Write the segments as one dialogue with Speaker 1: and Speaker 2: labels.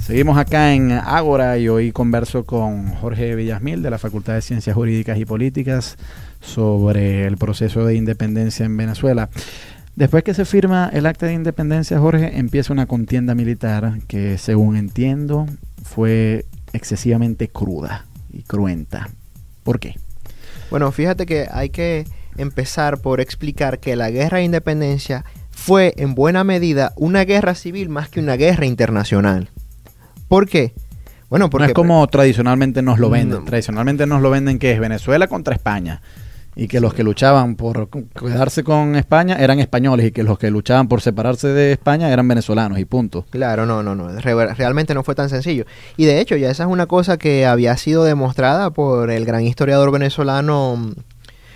Speaker 1: Seguimos acá en Ágora y hoy converso con Jorge Villasmil de la Facultad de Ciencias Jurídicas y Políticas sobre el proceso de independencia en Venezuela. Después que se firma el acta de independencia, Jorge, empieza una contienda militar que, según entiendo, fue excesivamente cruda y cruenta. ¿Por qué?
Speaker 2: Bueno, fíjate que hay que empezar por explicar que la guerra de independencia fue en buena medida una guerra civil más que una guerra internacional. ¿Por qué? Bueno, porque
Speaker 1: no es como tradicionalmente nos lo venden. No. Tradicionalmente nos lo venden que es Venezuela contra España. Y que los que luchaban por quedarse con España eran españoles y que los que luchaban por separarse de España eran venezolanos y punto.
Speaker 2: Claro, no. Realmente no fue tan sencillo. Y de hecho ya esa es una cosa que había sido demostrada por el gran historiador venezolano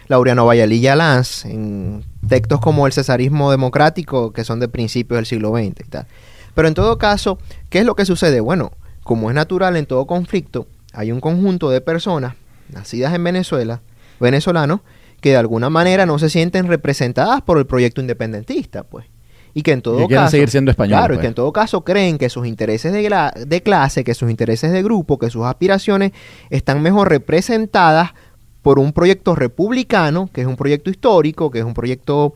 Speaker 2: Laureano Vallalilla Lanz en textos como El Cesarismo Democrático, que son de principios del siglo XX y tal. Pero en todo caso, ¿qué es lo que sucede? Bueno, como es natural en todo conflicto, hay un conjunto de personas nacidas en Venezuela, venezolanos, que de alguna manera no se sienten representadas por el proyecto independentista, pues. Y que en todo caso
Speaker 1: quieren seguir siendo españoles.
Speaker 2: Claro,
Speaker 1: pues.
Speaker 2: Y que en todo caso creen que sus intereses de clase, que sus intereses de grupo, que sus aspiraciones están mejor representadas por un proyecto republicano, que es un proyecto histórico, que es un proyecto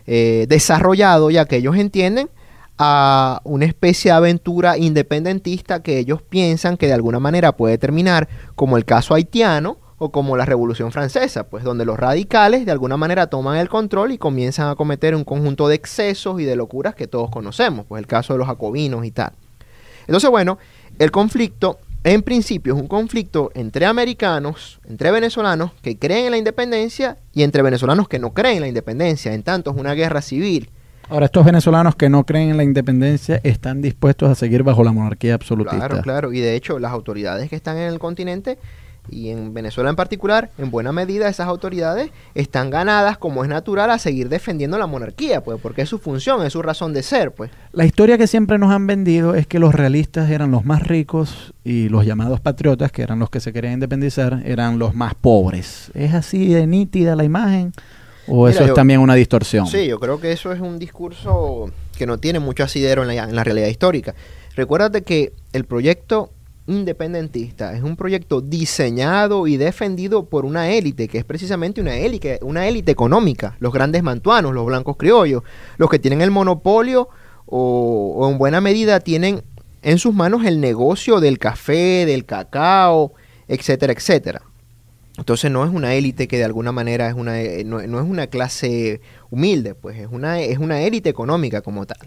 Speaker 2: desarrollado, ya que ellos entienden a una especie de aventura independentista que ellos piensan que de alguna manera puede terminar como el caso haitiano o como la Revolución Francesa, pues donde los radicales de alguna manera toman el control y comienzan a cometer un conjunto de excesos y de locuras que todos conocemos, pues el caso de los jacobinos y tal. Entonces, bueno, el conflicto en principio es un conflicto entre americanos, entre venezolanos que creen en la independencia y entre venezolanos que no creen en la independencia, en tanto es una guerra civil.
Speaker 1: Ahora, estos venezolanos que no creen en la independencia están dispuestos a seguir bajo la monarquía absolutista.
Speaker 2: Claro. Y de hecho, las autoridades que están en el continente y en Venezuela en particular, en buena medida esas autoridades están ganadas, como es natural, a seguir defendiendo la monarquía, pues, porque es su función, es su razón de ser, pues.
Speaker 1: La historia que siempre nos han vendido es que los realistas eran los más ricos y los llamados patriotas, que eran los que se querían independizar, eran los más pobres. ¿Es así de nítida la imagen? ¿O eso es también una distorsión?
Speaker 2: Sí, yo creo que eso es un discurso que no tiene mucho asidero en la realidad histórica. Recuérdate que el proyecto independentista es un proyecto diseñado y defendido por una élite, que es precisamente una élite económica, los grandes mantuanos, los blancos criollos, los que tienen el monopolio o en buena medida tienen en sus manos el negocio del café, del cacao, etcétera, etcétera. Entonces no es una élite que de alguna manera no es una clase humilde, pues es una élite económica como tal.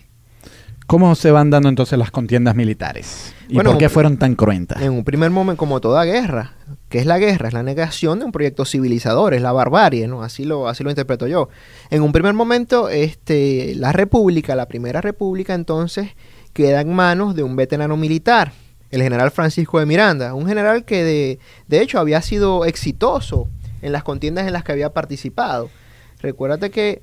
Speaker 1: ¿Cómo se van dando entonces las contiendas militares? ¿Y por qué fueron tan cruentas?
Speaker 2: En un primer momento, como toda guerra, ¿qué es la guerra? Es la negación de un proyecto civilizador, es la barbarie, ¿no? Así lo interpreto yo. En un primer momento, la primera república, entonces, queda en manos de un veterano militar, el general Francisco de Miranda, un general que de hecho había sido exitoso en las contiendas en las que había participado. Recuérdate que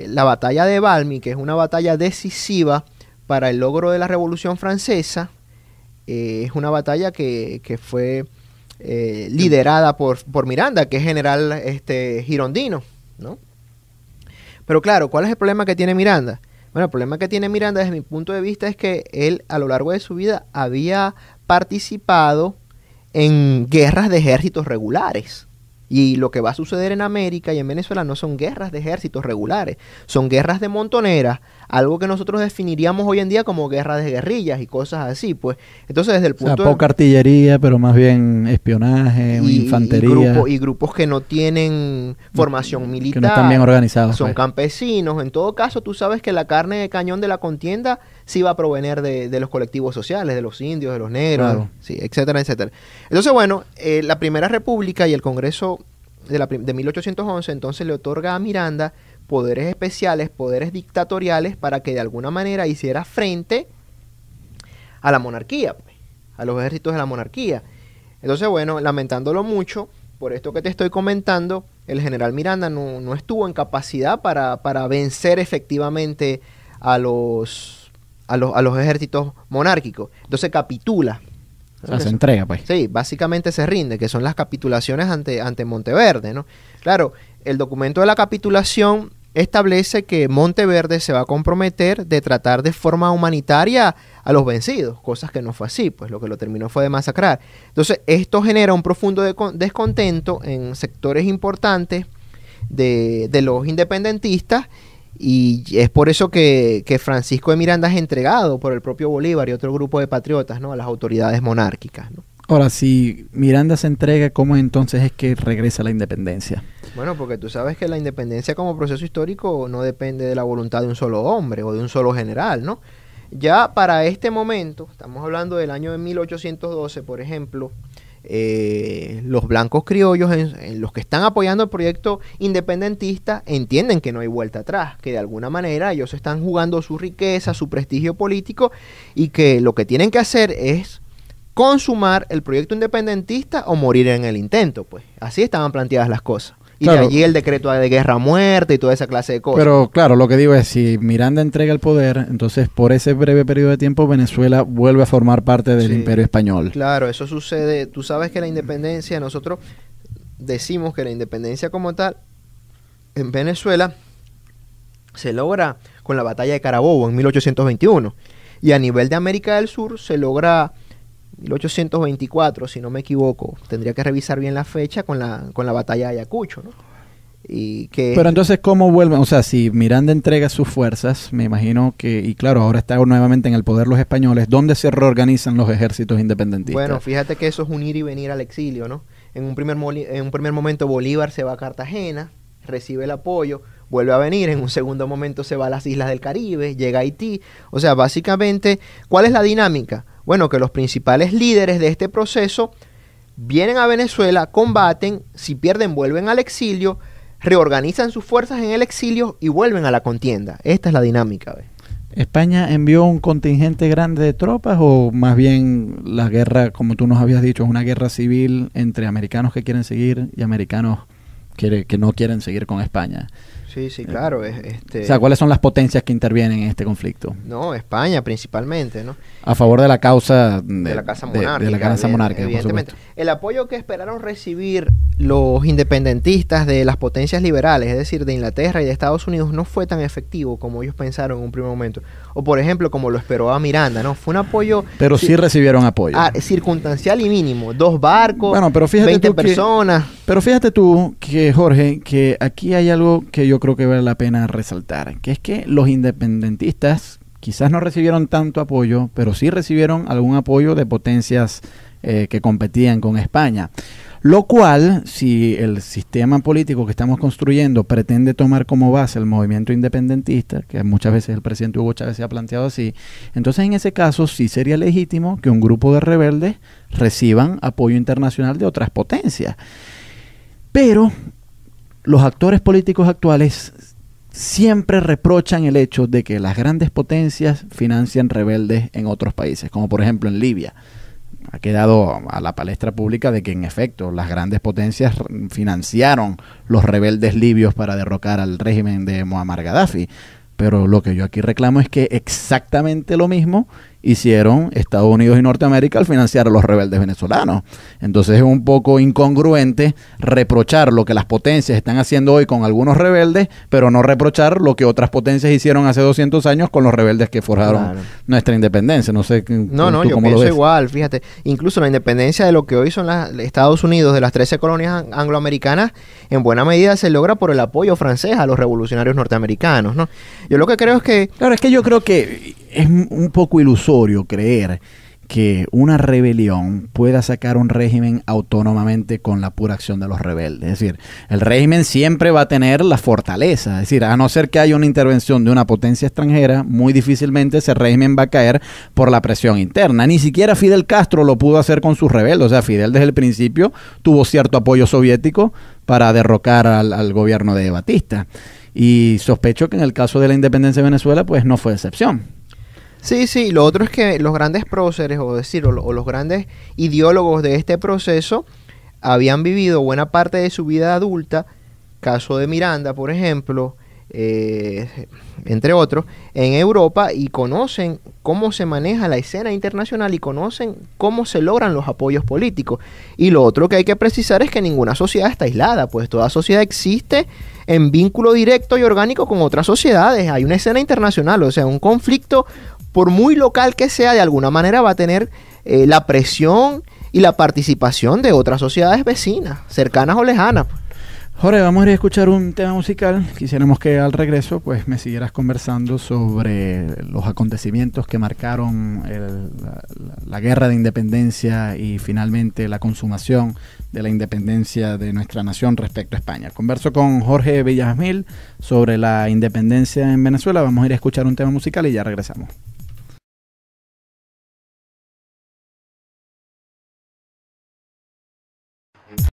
Speaker 2: la batalla de Valmy, que es una batalla decisiva para el logro de la Revolución Francesa, es una batalla que fue liderada por Miranda, que es general girondino, ¿no? Pero claro, ¿cuál es el problema que tiene Miranda? Bueno, el problema que tiene Miranda desde mi punto de vista es que él a lo largo de su vida había participado en guerras de ejércitos regulares. Y lo que va a suceder en América y en Venezuela no son guerras de ejércitos regulares, son guerras de montoneras, algo que nosotros definiríamos hoy en día como guerras de guerrillas y cosas así, pues. Entonces, desde el punto de
Speaker 1: poca artillería, pero más bien espionaje, infantería.
Speaker 2: Y grupos que no tienen formación militar.
Speaker 1: Que no están bien organizados.
Speaker 2: Son campesinos. En todo caso, tú sabes que la carne de cañón de la contienda sí va a provenir de los colectivos sociales, de los indios, de los negros, claro. Sí, etcétera, etcétera. Entonces, bueno, la Primera República y el Congreso de 1811 entonces le otorga a Miranda poderes especiales, poderes dictatoriales para que de alguna manera hiciera frente a la monarquía, pues, a los ejércitos de la monarquía. Entonces, bueno, lamentándolo mucho, por esto que te estoy comentando, el general Miranda no estuvo en capacidad para vencer efectivamente a los ejércitos monárquicos. Entonces capitula.
Speaker 1: O sea, se entrega, pues.
Speaker 2: Sí, básicamente se rinde, que son las capitulaciones ante Monteverde, ¿no? Claro, el documento de la capitulación establece que Monteverde se va a comprometer de tratar de forma humanitaria a los vencidos, cosas que no fue así, pues lo que lo terminó fue de masacrar. Entonces esto genera un profundo descontento en sectores importantes de los independentistas, y es por eso que Francisco de Miranda es entregado por el propio Bolívar y otro grupo de patriotas, ¿no?, a las autoridades monárquicas, ¿no?
Speaker 1: Ahora, si Miranda se entrega, ¿cómo entonces es que regresa la independencia?
Speaker 2: Bueno, porque tú sabes que la independencia como proceso histórico no depende de la voluntad de un solo hombre o de un solo general, ¿no? Ya para este momento, estamos hablando del año de 1812, por ejemplo, los blancos criollos, en los que están apoyando el proyecto independentista, entienden que no hay vuelta atrás, que de alguna manera ellos están jugando su riqueza, su prestigio político, y que lo que tienen que hacer es consumar el proyecto independentista o morir en el intento, pues. Así estaban planteadas las cosas. Y claro, de allí el decreto de guerra a muerte y toda esa clase de cosas.
Speaker 1: Pero claro, lo que digo es, si Miranda entrega el poder, entonces por ese breve periodo de tiempo Venezuela vuelve a formar parte del Imperio Español.
Speaker 2: Claro, eso sucede. Tú sabes que la independencia, nosotros decimos que la independencia como tal en Venezuela se logra con la batalla de Carabobo en 1821. Y a nivel de América del Sur se logra 1824, si no me equivoco. Tendría que revisar bien la fecha con la batalla de Ayacucho, ¿no?
Speaker 1: Pero entonces, ¿cómo vuelven? O sea, si Miranda entrega sus fuerzas, me imagino que, y claro, ahora está nuevamente en el poder los españoles, ¿dónde se reorganizan los ejércitos independentistas?
Speaker 2: Bueno, fíjate que eso es un ir y venir al exilio, ¿no? En un primer momento Bolívar se va a Cartagena, recibe el apoyo, vuelve a venir, en un segundo momento se va a las islas del Caribe, llega a Haití. O sea, básicamente, ¿cuál es la dinámica? Bueno, que los principales líderes de este proceso vienen a Venezuela, combaten, si pierden vuelven al exilio, reorganizan sus fuerzas en el exilio y vuelven a la contienda. Esta es la dinámica, ¿ves?
Speaker 1: ¿España envió un contingente grande de tropas o más bien la guerra, como tú nos habías dicho, es una guerra civil entre americanos que quieren seguir y americanos que no quieren seguir con España?
Speaker 2: Sí, claro.
Speaker 1: O sea, ¿cuáles son las potencias que intervienen en este conflicto?
Speaker 2: No, España principalmente, ¿no?
Speaker 1: A favor de la causa
Speaker 2: de la Casa Monárquica.
Speaker 1: De la Casa Monárquica,
Speaker 2: evidentemente. El apoyo que esperaron recibir los independentistas de las potencias liberales, es decir, de Inglaterra y de Estados Unidos, no fue tan efectivo como ellos pensaron en un primer momento. O, por ejemplo, como lo esperaba Miranda, ¿no? Fue un apoyo...
Speaker 1: Pero sí recibieron apoyo.
Speaker 2: Circunstancial y mínimo. 2 barcos,
Speaker 1: bueno, pero
Speaker 2: 20 personas.
Speaker 1: Pero fíjate tú, que Jorge, que aquí hay algo que yo creo que vale la pena resaltar, que es que los independentistas quizás no recibieron tanto apoyo, pero sí recibieron algún apoyo de potencias que competían con España. Lo cual, si el sistema político que estamos construyendo pretende tomar como base el movimiento independentista, que muchas veces el presidente Hugo Chávez se ha planteado así, entonces en ese caso sí sería legítimo que un grupo de rebeldes reciban apoyo internacional de otras potencias. Pero los actores políticos actuales siempre reprochan el hecho de que las grandes potencias financian rebeldes en otros países, como por ejemplo en Libia. Ha quedado a la palestra pública de que en efecto las grandes potencias financiaron los rebeldes libios para derrocar al régimen de Muammar Gaddafi. Pero lo que yo aquí reclamo es que exactamente lo mismo hicieron Estados Unidos y Norteamérica al financiar a los rebeldes venezolanos. Entonces es un poco incongruente reprochar lo que las potencias están haciendo hoy con algunos rebeldes, pero no reprochar lo que otras potencias hicieron hace 200 años con los rebeldes que forjaron nuestra independencia. No sé
Speaker 2: yo pienso igual, fíjate. Incluso la independencia de lo que hoy son Estados Unidos, de las 13 colonias angloamericanas, en buena medida se logra por el apoyo francés a los revolucionarios norteamericanos, ¿no? Yo lo que creo es que...
Speaker 1: Claro, es que yo creo que es un poco ilusorio creer que una rebelión pueda sacar un régimen autónomamente con la pura acción de los rebeldes. Es decir, el régimen siempre va a tener la fortaleza. Es decir, a no ser que haya una intervención de una potencia extranjera, muy difícilmente ese régimen va a caer por la presión interna. Ni siquiera Fidel Castro lo pudo hacer con sus rebeldes. O sea, Fidel desde el principio tuvo cierto apoyo soviético para derrocar al gobierno de Batista. Y sospecho que en el caso de la independencia de Venezuela, pues no fue excepción.
Speaker 2: Sí, lo otro es que los grandes próceres, o los grandes ideólogos de este proceso, habían vivido buena parte de su vida adulta, caso de Miranda, por ejemplo, entre otros, en Europa, y conocen cómo se maneja la escena internacional y conocen cómo se logran los apoyos políticos. Y lo otro que hay que precisar es que ninguna sociedad está aislada, pues toda sociedad existe en vínculo directo y orgánico con otras sociedades. Hay una escena internacional, o sea, un conflicto, por muy local que sea, de alguna manera va a tener la presión y la participación de otras sociedades vecinas, cercanas o lejanas.
Speaker 1: Jorge, vamos a ir a escuchar un tema musical. Quisiéramos que al regreso pues me siguieras conversando sobre los acontecimientos que marcaron la guerra de independencia y finalmente la consumación de la independencia de nuestra nación respecto a España. Converso con Jorge Villasmil sobre la independencia en Venezuela. Vamos a ir a escuchar un tema musical y ya regresamos.